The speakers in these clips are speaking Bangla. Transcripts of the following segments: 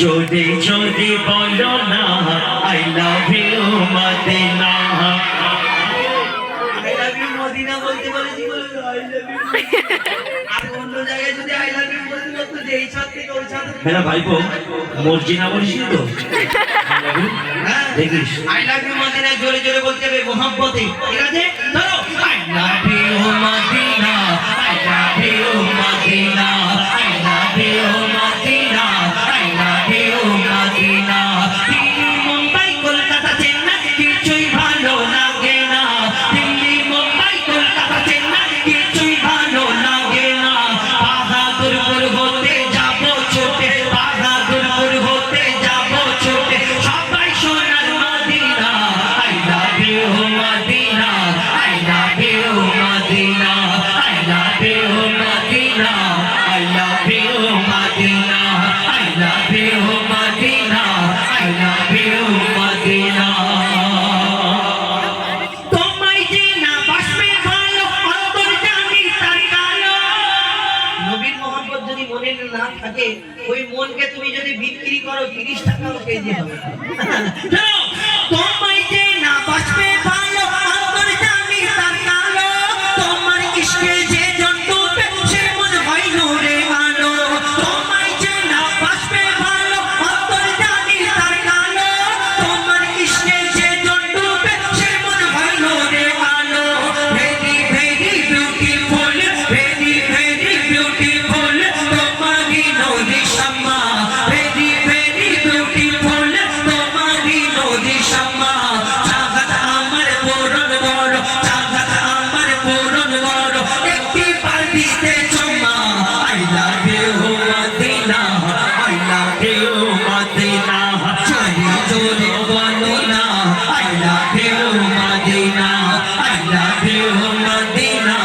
যদি যদি বলো না I love you Medina. I love you Medina বলতে বলেছি বলে আই লাভ ইউ। আর অন্য জায়গায় যদি আই লাভ ইউ বলতে বলতো যে এই ছাদ থেকে ওই ছাদ। হ্যাঁ ভাইপো মর্জিনা বলছিস তো দেখিস আই লাভ ইউ মদিনা জোরে জোরে বলতে হবে মোহাম্মতে। ঠিক আছে ধরো I love you Medina I love you Medina I love you Medina I love you Medina. Delhi Mumbai Kolkata Chennai কিছুই ভালো লাগে না। দিল্লি মুম্বাই কলকাতা চেন্নাই কিছুই ভালো লাগে না। বাহাদুরপুর হতে যাবো ছোটে বাহাদুরপুর হতে যাবো ছোটে সবাই সোনার Medina. I love you Medina I love you Medina I love you Medina I love you Medina I love you Medina I love you Medina. তোমায় যে না বাসবে ভালো অন্তর জানি তার কালো। নবীর মোহাম্মদ যদি মনে না থাকে ওই মনকে তুমি যদি বিক্রি করো 30 টাকা কেজি হবে। তোমায় যে না বাসবে ভালো অন্তর জানি তার কালো। তোমার ইশকে যে জন্তুবে সে মন হয় নূরে আলো। তোমায় যে না বাসবে ভালো অন্তর জানি তার কালো। তোমার ইশকে যে জন্তুবে সে মন হয় নূরে আলো। Very very beautiful very very beautiful তোমারি নদী শামা। ভেরি ভেরি বিউটিফুল তোমারি নদী শামা। চাঁদ আমার পূরণ বড় চাঁদ আমার পূরণ বড় একটি পাল্টিতে চমা। I love you Medina I love you Medina জোরে জোরে বলো না I love you Medina I love you Medina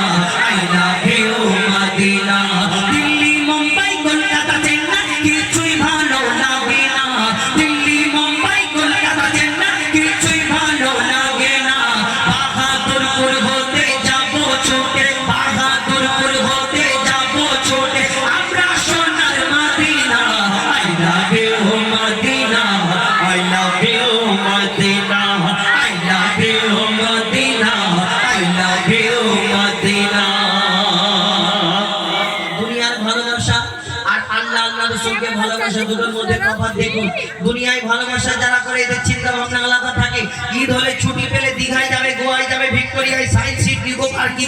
I love you Medina. Delhi Mumbai Kolkata Chennai কিছুই ভালো লাগে না। দিল্লি মুম্বাই কলকাতা চেন্নাই কিছুই ভালো লাগে না। বাহাদুরপুর হতে যাবো ছোটে বাহাদুরপুর হতে যাবো ছোটে আমরা সোনার Medina. I love you Medina I love you Medina I love you Medina I love you Medina. দুনিয়ার ভালোবাসা আর আল্লাহ আল্লাহ রাসূলকে ভালোবাসা দুটোর মধ্যে তফাৎ দেখুন। দুনিয়ায় ভালোবাসা যারা করে এদের চিন্তা ভাবনা আলাদা থাকে। ঈদ হলে ছুটি পেলে দীঘায় যাবে গোয়ায় যাবে ভিক্টোরিয়ায় সায়েন্স সিটি ইকো পার্ক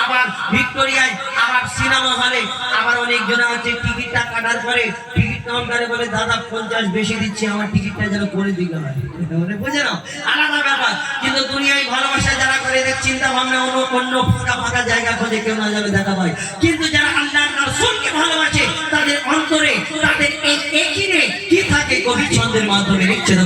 আবার ভিক্টোরিয়ায় আবার সিনেমা হলে আবার অনেকজন আছে টিকিটটা কাটার পরে টিকিট কাউন্টারে বলে দাদা 50 বেশি দিচ্ছি আমার টিকিটটা যেন করে দিতে হয়। মানে বুঝে নাও আলাদা ব্যাপার। কিন্তু দুনিয়ায় ভালোবাসা যারা করে এদের চিন্তা ভাবনা অন্য ফাঁকা ফাঁকা জায়গা খোঁজে কেউ না যাবে দেখা পায়। কিন্তু যারা আল্লাহর রাসূলকে ভালোবাসে তাদের অন্তরে তাদের এই একিনে কি থাকে কবি ছন্দের মাধ্যমে লিখছেন।